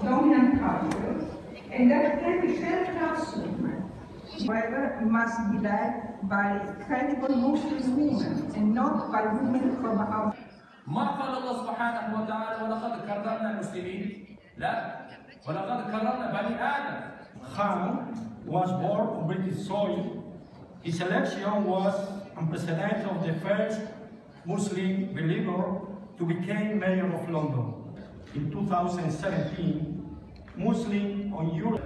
dominant cultures, and that every shared classroom, however, must be led by credible Muslim women and not by women from our. ما قال الله سبحانه وتعالى ولقد كرمنا المسلمين؟ لا، ولقد كرمنا بني آدم. Khan was born on British soil. His election was unprecedented of the first Muslim believer to become mayor of London. In 2017, Muslim on Europe.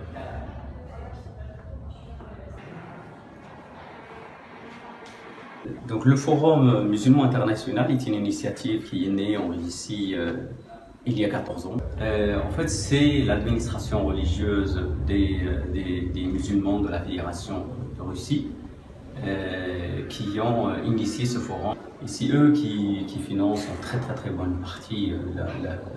Donc le Forum musulman international est une initiative qui est née en Russie il y a 14 ans. En fait, c'est l'administration religieuse des musulmans de la Fédération de Russie qui ont initié ce forum. Et c'est eux qui financent en très bonne partie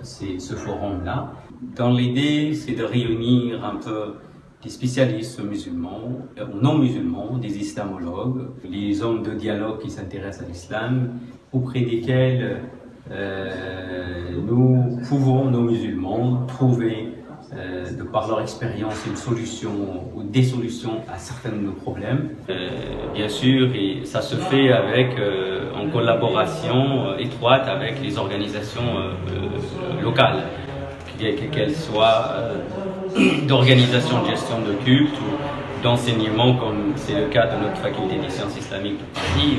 ce forum-là. Dans l'idée, c'est de réunir un peu des spécialistes musulmans, non musulmans, des islamologues, les hommes de dialogue qui s'intéressent à l'islam, auprès desquels nous pouvons, nos musulmans, trouver, de par leur expérience, une solution ou des solutions à certains de nos problèmes. Bien sûr, et ça se fait avec, en collaboration étroite avec les organisations locales, qu'elles soient d'organisation de gestion de culte ou d'enseignement, comme c'est le cas de notre faculté des sciences islamiques de Paris.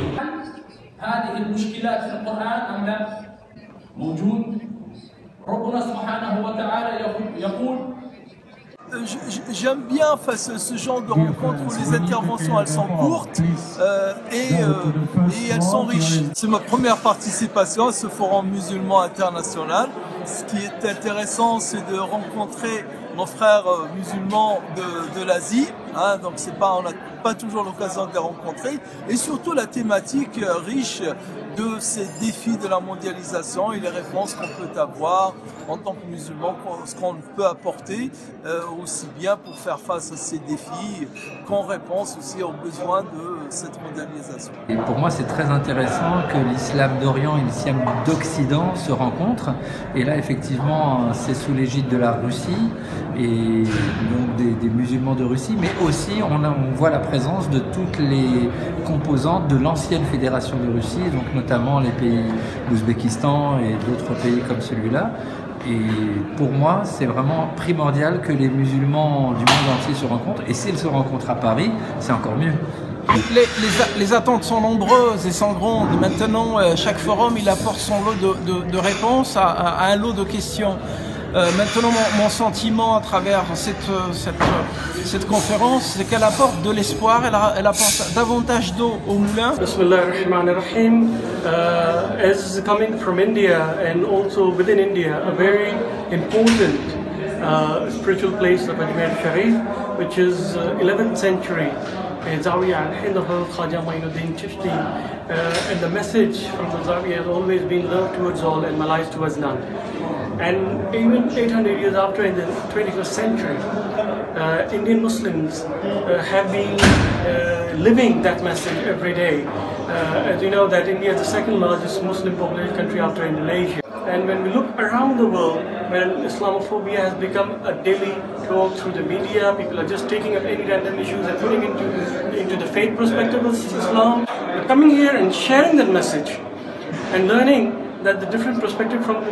هذه المشكلات في القرآن أم لا؟ موجود. ربنا سبحانه وتعالى يقول. J'aime bien ce genre de rencontres où les interventions elles sont courtes et elles sont riches. C'est ma première participation à ce forum musulman international. Ce qui est intéressant, c'est de rencontrer nos frères musulmans de l'Asie. Hein, donc on n'a pas toujours l'occasion de les rencontrer. Et surtout la thématique riche de ces défis de la mondialisation et les réponses qu'on peut avoir en tant que musulman, ce qu'on peut apporter aussi bien pour faire face à ces défis qu'en réponse aussi aux besoins de cette mondialisation. Et pour moi, c'est très intéressant que l'islam d'Orient et l'islam d'Occident se rencontrent. Et là, effectivement, c'est sous l'égide de la Russie et donc des musulmans de Russie, mais aussi on voit la présence de toutes les composantes de l'ancienne fédération de Russie, donc notamment les pays l'Ouzbékistan et d'autres pays comme celui-là. Et pour moi, c'est vraiment primordial que les musulmans du monde entier se rencontrent. Et s'ils se rencontrent à Paris, c'est encore mieux. Les attentes sont nombreuses et sont grandes. Maintenant, chaque forum, il apporte son lot de réponses à un lot de questions. Maintenant, mon sentiment à travers cette conférence, c'est qu'elle apporte de l'espoir, elle apporte davantage d'eau au moulin. Bismillahirrahmanirrahim. As coming from India and also within India, a very important spiritual place of Ajmer Sharif, which is 11th century. Zawiya al-Hind of Khaja Mainuddin Chishti, and the message from the Zawiya has always been love towards all and malice towards none. And even 800 years after, in the 21st century, Indian Muslims have been living that message every day. As you know, that India is the second largest Muslim populated country after Indonesia. And when we look around the world, when Islamophobia has become a daily talk through the media, people are just taking up any random issues and putting into the faith perspective of Islam. But coming here and sharing that message and learning that the different perspective from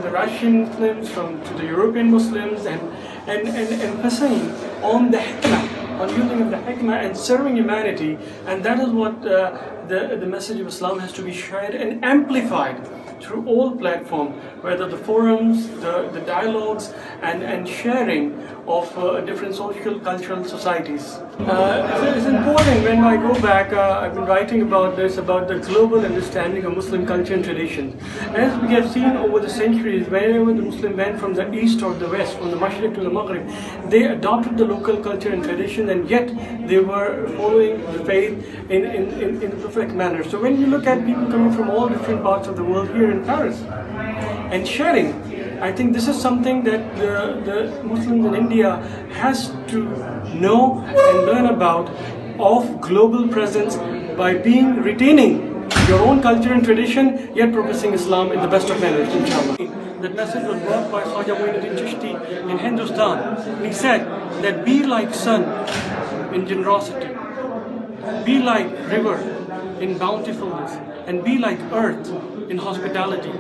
the Russian Muslims, to the European Muslims, and emphasizing on the hikmah, on using of the hikmah and serving humanity, and that is what the message of Islam has to be shared and amplified through all platforms, whether the forums, the dialogues, and sharing of different social, cultural societies. It's important when I go back, I've been writing about this, about the global understanding of Muslim culture and traditions. As we have seen over the centuries, wherever the Muslim went from the east or the west, from the Mashriq to the Maghrib, they adopted the local culture and tradition, and yet they were following the faith in a perfect manner. So when you look at people coming from all different parts of the world here in Paris and sharing, I think this is something that the Muslims in India has to know and learn about of global presence by retaining your own culture and tradition, yet professing Islam in the best of manners, inshallah. That message was brought by Khaja Muinuddin Chishti in Hindustan. He said that be like sun in generosity, be like river in bountifulness, and be like earth in hospitality.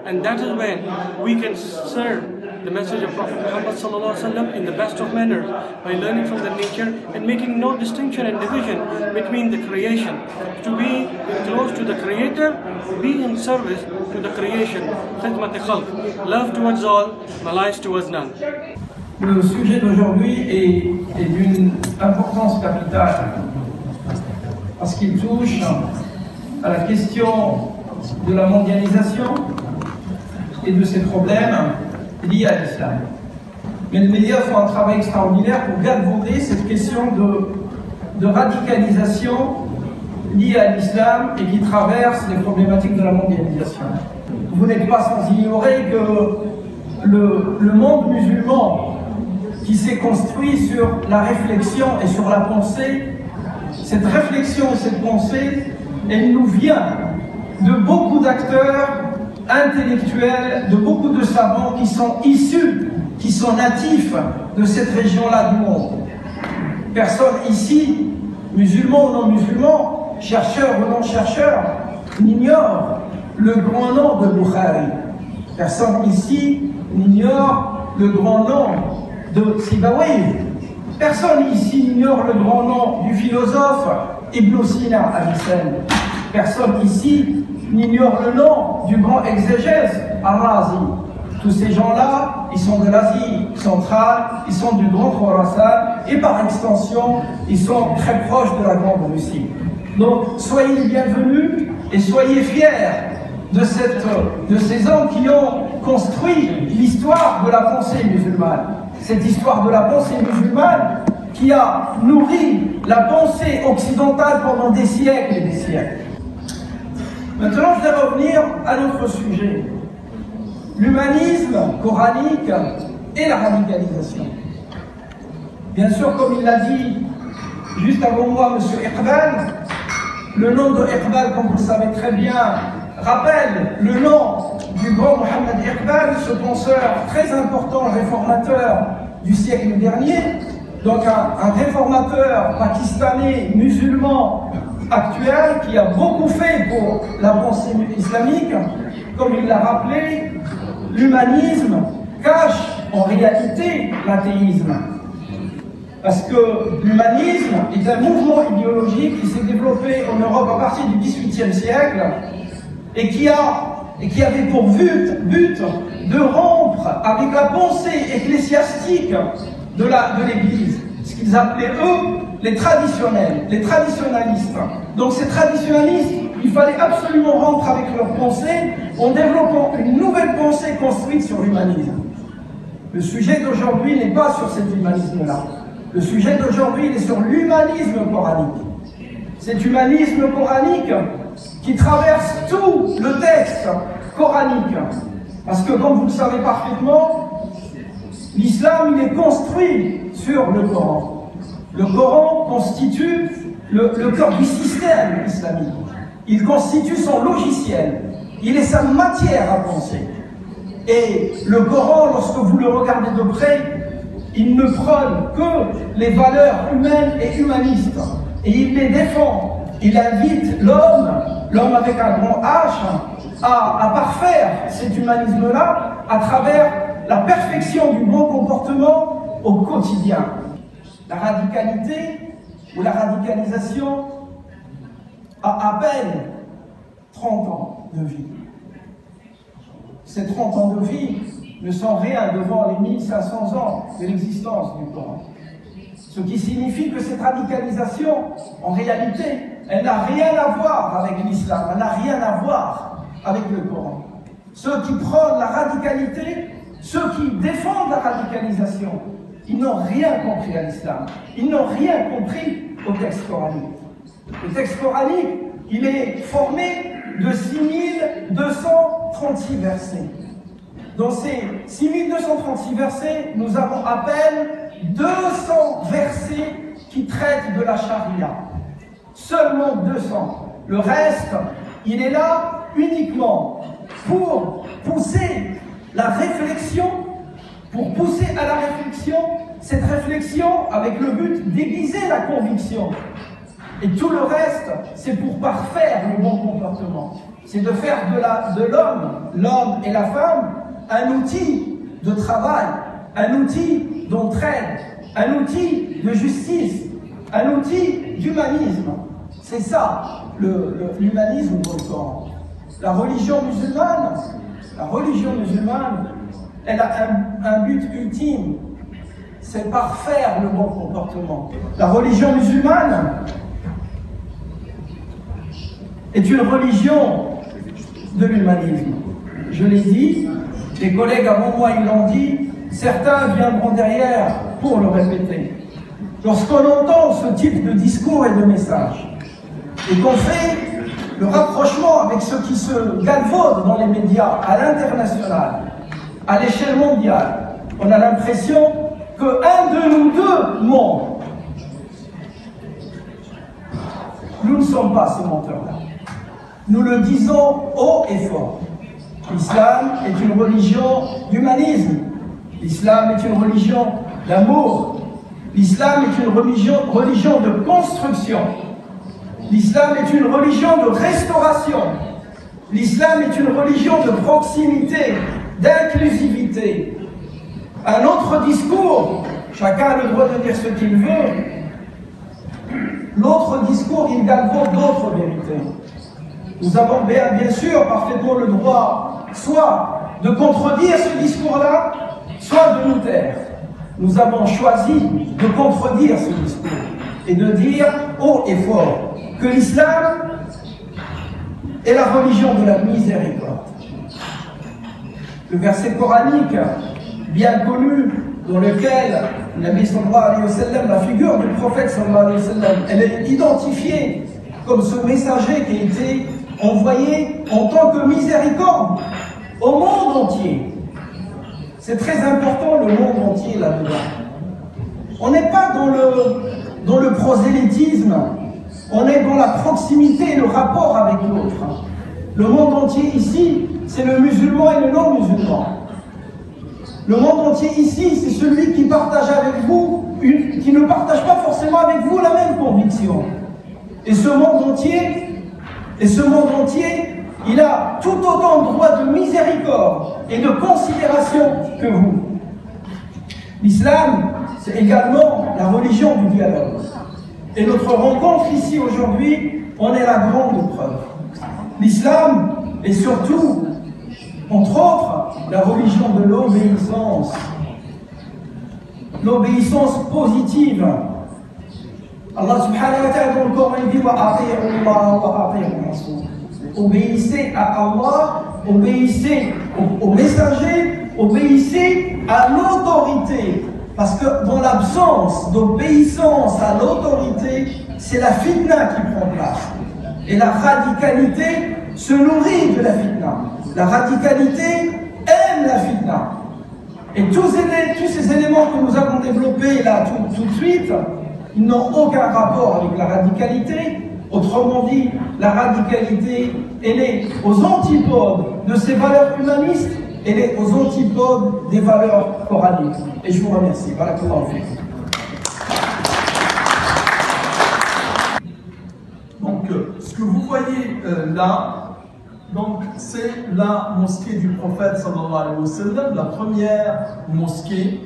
And that is when we can serve the message of Prophet Muhammad ﷺ in the best of manners, by learning from the nature and making no distinction and division between the creation. To be close to the Creator, be in service to the creation. Khidmat khalq, love towards all, malice towards none. Le sujet d'aujourd'hui est d'une importance capitale parce qu'il touche à la question de la mondialisation et de ses problèmes liés à l'islam. Mais les médias font un travail extraordinaire pour galvauder cette question de radicalisation liée à l'islam et qui traverse les problématiques de la mondialisation. Vous n'êtes pas sans ignorer que le monde musulman qui s'est construit sur la réflexion et sur la pensée, cette réflexion et cette pensée, elle nous vient de beaucoup d'acteurs intellectuels, de beaucoup de savants qui sont issus, qui sont natifs de cette région-là du monde. Personne ici, musulman ou non musulman, chercheur ou non chercheur, n'ignore le grand nom de Bukhari. Personne ici n'ignore le grand nom de Sibawayh. Personne ici n'ignore le grand nom du philosophe Ibn Sina Avicenne. Personne ici n'ignore le nom du grand exégèse Ar-Razi. Tous ces gens-là, ils sont de l'Asie centrale, ils sont du Grand Khorasan et par extension, ils sont très proches de la Grande Russie. Donc, soyez les bienvenus et soyez fiers de ces hommes qui ont construit l'histoire de la pensée musulmane. Cette histoire de la pensée musulmane qui a nourri la pensée occidentale pendant des siècles et des siècles. Maintenant, je vais revenir à notre sujet. L'humanisme coranique et la radicalisation. Bien sûr, comme il l'a dit juste avant moi, M. Iqbal, le nom de Iqbal, comme vous le savez très bien, rappelle le nom du grand Mohammed Iqbal, ce penseur très important, réformateur du siècle dernier, donc un réformateur pakistanais, musulman actuel, qui a beaucoup fait pour la pensée islamique. Comme il l'a rappelé, l'humanisme cache en réalité l'athéisme. Parce que l'humanisme est un mouvement idéologique qui s'est développé en Europe à partir du XVIIIe siècle et qui avait pour but de rompre avec la pensée ecclésiastique de l'Église, ce qu'ils appelaient eux les traditionnels, les traditionalistes. Donc ces traditionalistes, il fallait absolument rompre avec leur pensée en développant une nouvelle pensée construite sur l'humanisme. Le sujet d'aujourd'hui n'est pas sur cet humanisme-là. Le sujet d'aujourd'hui, il est sur l'humanisme coranique. Cet humanisme coranique qui traverse tout le texte coranique. Parce que, comme vous le savez parfaitement, l'islam, il est construit sur le Coran. Le Coran constitue le cœur du système islamique. Il constitue son logiciel. Il est sa matière à penser. Et le Coran, lorsque vous le regardez de près, il ne prône que les valeurs humaines et humanistes. Et il les défend. Il invite l'homme avec un grand H, à parfaire cet humanisme-là à travers la perfection du bon comportement au quotidien. La radicalité ou la radicalisation a à peine 30 ans de vie. Ces 30 ans de vie ne sont rien devant les 1500 ans de l'existence du Coran. Ce qui signifie que cette radicalisation, en réalité, elle n'a rien à voir avec l'islam, elle n'a rien à voir avec le Coran. Ceux qui prônent la radicalité, ceux qui défendent la radicalisation, ils n'ont rien compris à l'islam, ils n'ont rien compris au texte coranique. Le texte coranique, il est formé de 6236 versets. Dans ces 6236 versets, nous avons à peine 200 versets qui traitent de la charia. Seulement 200. Le reste il est là uniquement pour pousser la réflexion, pour pousser à la réflexion, cette réflexion avec le but d'aiguiser la conviction. Et tout le reste, c'est pour parfaire le bon comportement. C'est de faire de l'homme et la femme, un outil de travail, un outil d'entraide, un outil de justice, un outil d'humanisme. C'est ça, l'humanisme dans le Coran. La religion musulmane, elle a un but ultime, c'est parfaire le bon comportement. La religion musulmane est une religion de l'humanisme. Je l'ai dit, les collègues avant moi ils l'ont dit, certains viendront derrière pour le répéter. Lorsqu'on entend ce type de discours et de messages, et qu'on fait le rapprochement avec ce qui se galvaude dans les médias à l'international, à l'échelle mondiale, on a l'impression qu'un de nous deux ment. Nous ne sommes pas ces menteurs-là. Nous le disons haut et fort. L'islam est une religion d'humanisme. L'islam est une religion d'amour. L'islam est une religion de construction. L'islam est une religion de restauration. L'islam est une religion de proximité, d'inclusivité. Un autre discours, chacun a le droit de dire ce qu'il veut. L'autre discours, il galvaude d'autres vérités. Nous avons bien sûr parfaitement le droit soit de contredire ce discours-là, soit de nous taire. Nous avons choisi de contredire ce discours et de dire haut et fort que l'islam est la religion de la miséricorde. Le verset coranique bien connu dans lequel Nabi sallallahu alayhi wa sallam, la figure du prophète sallallahu alayhi wa sallam, elle est identifiée comme ce messager qui a été envoyé en tant que miséricorde au monde entier. C'est très important, le monde entier là-dedans. On n'est pas dans le prosélytisme, on est dans la proximité et le rapport avec l'autre. Le monde entier ici, c'est le musulman et le non-musulman. Le monde entier ici, c'est celui qui partage avec vous, qui ne partage pas forcément avec vous la même conviction. Et ce monde entier, il a tout autant de droits de miséricorde et de considération que vous. L'islam, c'est également la religion du dialogue. Et notre rencontre ici aujourd'hui en est la grande preuve. L'islam est surtout, entre autres, la religion de l'obéissance. L'obéissance positive. Allah subhanahu wa ta'ala dans le Coran dit wa ati'u Allah wa ati'u Rasul. Obéissez à Allah, obéissez au messager, obéissez à l'autorité. Parce que dans l'absence d'obéissance à l'autorité, c'est la fitna qui prend place. Et la radicalité se nourrit de la fitna. La radicalité aime la fitna. Et tous ces éléments que nous avons développés là tout de suite, ils n'ont aucun rapport avec la radicalité. Autrement dit, la radicalité, elle est aux antipodes de ces valeurs humanistes, elle est aux antipodes des valeurs coraniques. Et je vous remercie. Barakallahu fiik. Donc, ce que vous voyez là, c'est la mosquée du prophète sallallahu alayhi wa sallam, la première mosquée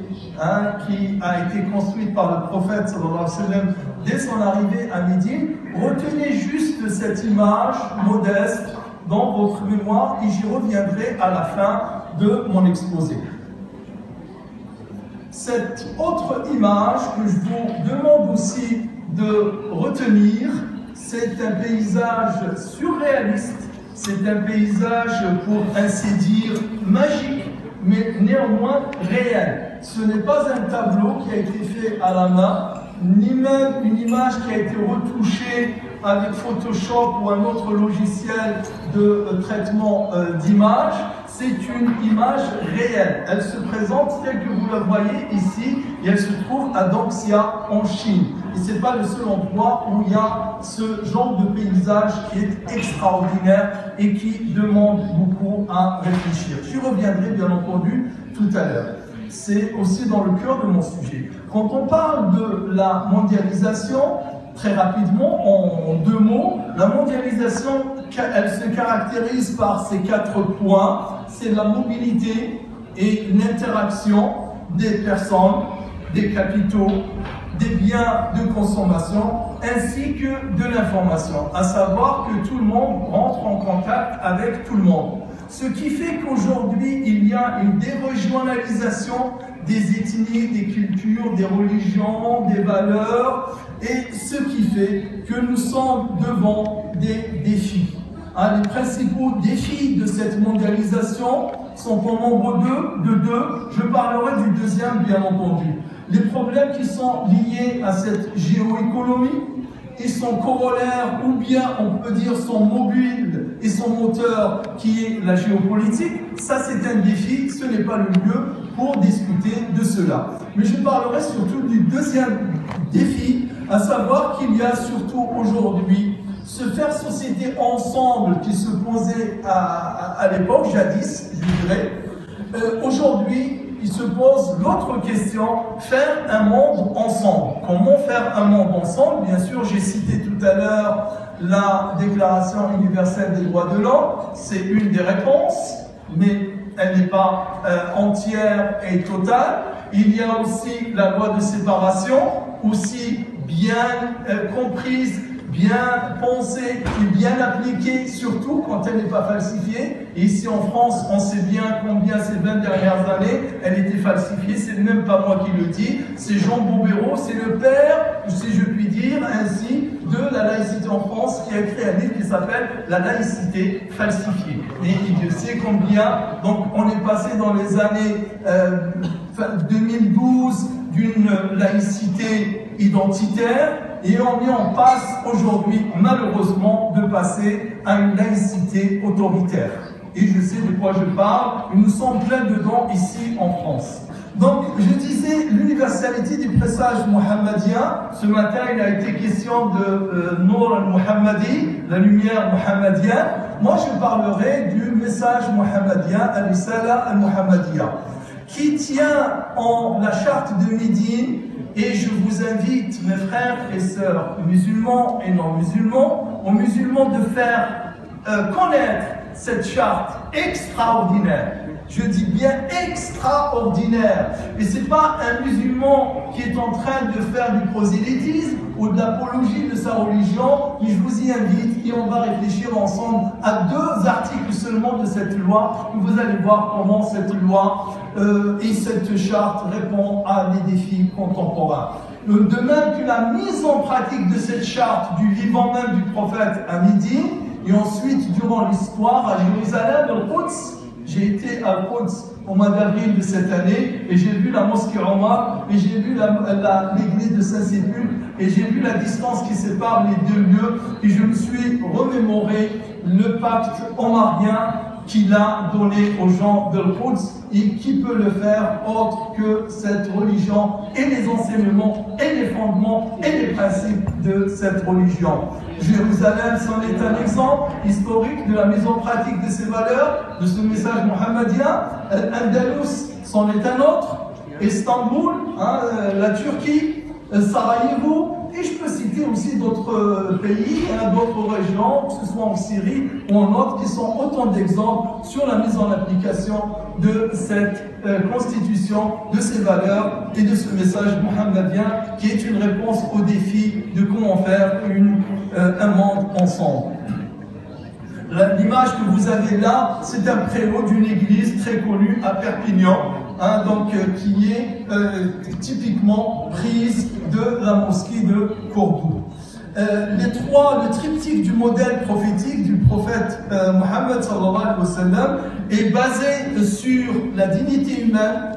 qui a été construite par le prophète sallallahu alayhi wa sallam dès son arrivée à Médine. Retenez juste cette image modeste dans votre mémoire et j'y reviendrai à la fin de mon exposé. Cette autre image que je vous demande aussi de retenir, c'est un paysage surréaliste, c'est un paysage pour ainsi dire magique, mais néanmoins réel. Ce n'est pas un tableau qui a été fait à la main, ni même une image qui a été retouchée avec Photoshop ou un autre logiciel de traitement d'image. c'est une image réelle. Elle se présente telle que vous la voyez ici et elle se trouve à Danxia en Chine. Et ce n'est pas le seul endroit où il y a ce genre de paysage qui est extraordinaire et qui demande beaucoup à réfléchir. J'y reviendrai bien entendu tout à l'heure. C'est aussi dans le cœur de mon sujet. Quand on parle de la mondialisation, très rapidement, en 2 mots, la mondialisation, elle se caractérise par ces 4 points. C'est la mobilité et l'interaction des personnes, des capitaux, des biens de consommation, ainsi que de l'information. À savoir que tout le monde rentre en contact avec tout le monde. Ce qui fait qu'aujourd'hui, il y a une dérégionalisation des ethnies, des cultures, des religions, des valeurs, et ce qui fait que nous sommes devant des défis. Les principaux défis de cette mondialisation sont au nombre de deux. Je parlerai du deuxième, bien entendu. Les problèmes qui sont liés à cette géoéconomie et son corollaire, ou bien on peut dire son mobile et son moteur qui est la géopolitique, ça c'est un défi, ce n'est pas le lieu pour discuter de cela. Mais je parlerai surtout du deuxième défi, à savoir qu'il y a surtout aujourd'hui se faire société ensemble qui se posait à l'époque, jadis, je dirais. Aujourd'hui, il se pose l'autre question, faire un monde ensemble. Comment faire un monde ensemble? Bien sûr, j'ai cité tout à l'heure la Déclaration universelle des droits de l'homme, c'est une des réponses, mais elle n'est pas entière et totale. Il y a aussi la loi de séparation, aussi bien comprise, bien pensée et bien appliquée, surtout quand elle n'est pas falsifiée. Et ici en France, on sait bien combien ces 20 dernières années, elle était falsifiée. C'est même pas moi qui le dis, c'est Jean Bobéro, c'est le père, si je puis dire ainsi, de la laïcité en France, qui a écrit un livre qui s'appelle La laïcité falsifiée. Et il sait combien, donc on est passé dans les années 2012 d'une laïcité identitaire, et on passe aujourd'hui, malheureusement, de passer à une laïcité autoritaire. Et je sais de quoi je parle, et nous sommes plein dedans ici en France. Donc, je disais l'universalité du pressage mohammadien. Ce matin, il a été question de Nour al-Muhammadi, la lumière mohammadienne. Moi, je parlerai du message mohammadien, al-Risala al-Muhammadiyya, qui tient en la charte de Médine. Et je vous invite, mes frères et sœurs, musulmans et non musulmans, aux musulmans de faire connaître cette charte extraordinaire. Je dis bien extraordinaire. Et ce n'est pas un musulman qui est en train de faire du prosélytisme ou de l'apologie de sa religion, mais je vous y invite et on va réfléchir ensemble à 2 articles seulement de cette loi. Et vous allez voir comment cette loi et cette charte répond à des défis contemporains. De même que la mise en pratique de cette charte du vivant même du prophète à Médine, et ensuite durant l'histoire à Jérusalem, al-Quds. J'ai été à Quds au mois d'avril de cette année et j'ai vu la mosquée Omar et j'ai vu l'église de Saint-Sépulcre et j'ai vu la distance qui sépare les 2 lieux et je me suis remémoré le pacte omarien qu'il a donné aux gens de Quds. Et qui peut le faire autre que cette religion et les enseignements et les fondements et les principes de cette religion. Jérusalem, c'en est un exemple historique de la mise en pratique de ces valeurs, de ce message mohammadien. Andalus, c'en est un autre. Istanbul, la Turquie, Sarajevo, et je peux citer aussi d'autres pays, d'autres régions, que ce soit en Syrie ou en autre, qui sont autant d'exemples sur la mise en application de cette constitution, de ces valeurs et de ce message mohammadien qui est une réponse au défi de comment faire un monde ensemble. L'image que vous avez là, c'est un préau d'une église très connue à Perpignan, qui est typiquement prise de la mosquée de Cordoue. Le triptyque du modèle prophétique du prophète Mohammed sallallahu alayhi wa sallam est basé sur la dignité humaine.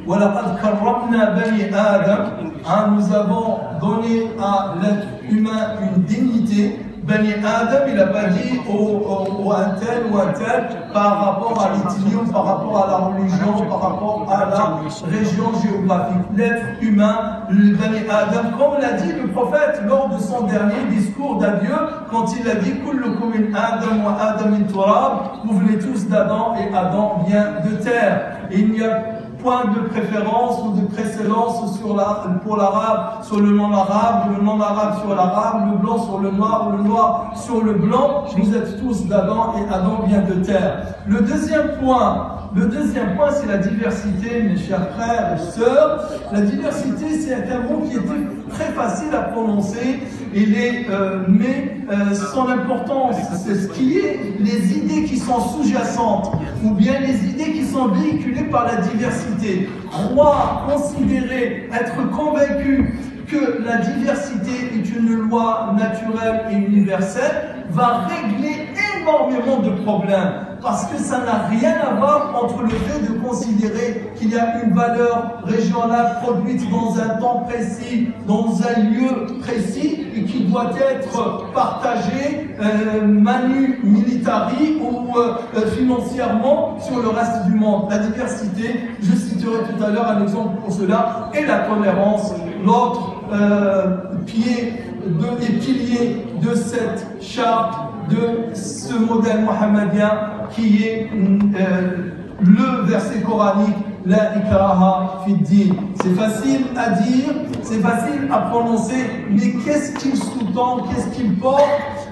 وَلَقَدْ كَرَّمْنَا بَنِي آدَمَ. Nous avons donné à l'être humain une dignité Bani Adam, il n'a pas dit un tel ou un tel par rapport à l'ethnie, par rapport à la religion, par rapport à la région géographique. L'être humain, le Bani Adam, comme l'a dit le prophète lors de son dernier discours d'adieu, quand il a dit Kullukum min Adam wa Adam min Turab, vous venez tous d'Adam et Adam vient de terre. Et il n'y a point de préférence ou de précédence pour l'arabe sur le non-arabe, le non-arabe sur l'arabe, le blanc sur le noir sur le blanc. Vous êtes tous d'Adam et Adam vient de terre. Le deuxième point, c'est la diversité, mes chers frères et sœurs. La diversité, c'est un mot qui était très facile à prononcer, mais son importance, c'est ce qui est les idées qui sont sous-jacentes, ou bien les idées qui sont véhiculées par la diversité. Croire, considérer, être convaincu que la diversité est une loi naturelle et universelle va régler énormément de problèmes, parce que ça n'a rien à voir entre le fait de considérer qu'il y a une valeur régionale produite dans un temps précis, dans un lieu précis, et qui doit être partagée manu militari ou financièrement sur le reste du monde. La diversité, je citerai tout à l'heure un exemple pour cela, et la tolérance, l'autre pilier de cette charte, de ce modèle mohammedien qui est le verset coranique La ikraha fi din. C'est facile à dire, c'est facile à prononcer, mais qu'est-ce qu'il sous-tend, qu'est-ce qu'il porte,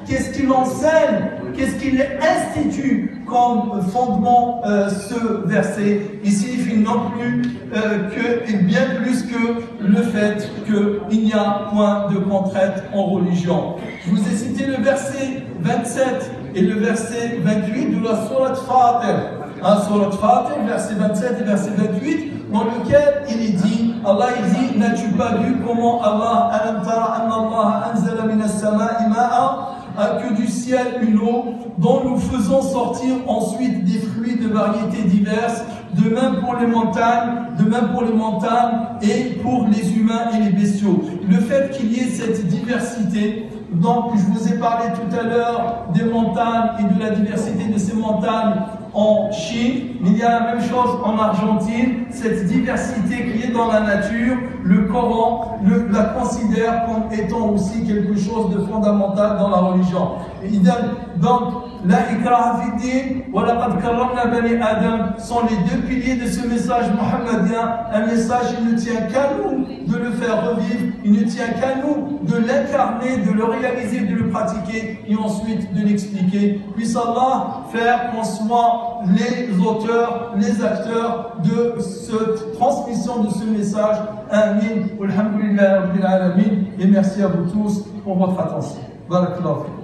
qu'est-ce qu'il enseigne, qu'est-ce qu'il institue comme fondement ce verset? Il signifie non plus et bien plus que le fait qu'il n'y a point de contrainte en religion. Je vous ai cité le verset 27 et le verset 28 de la Sourate Fatir. Sourate Fatir, verset 27 et verset 28, dans lequel il est dit, Allah il dit, n'as-tu pas vu comment Allah, alam tara anna Allah anzala minas sama'i ma'a, que du ciel une eau dont nous faisons sortir ensuite des fruits de variétés diverses, de même pour les montagnes et pour les humains et les bestiaux. Le fait qu'il y ait cette diversité, donc je vous ai parlé tout à l'heure des montagnes et de la diversité de ces montagnes en Chine, mais il y a la même chose en Argentine. Cette diversité qui est dans la nature, le Coran la considère comme étant aussi quelque chose de fondamental dans la religion. Et donc, la ikraha fi din wa laqad karramna bani Adam sont les deux piliers de ce message mohammedien. Un message, il ne tient qu'à nous de le faire revivre, il ne tient qu'à nous de l'incarner, de le réaliser, de le pratiquer et ensuite de l'expliquer. Puisse Allah faire qu'on soit les auteurs, les acteurs de cette transmission de ce message. Amin. Alhamdulillah Rabbil Alamin. Et merci à vous tous pour votre attention. Barakallahu.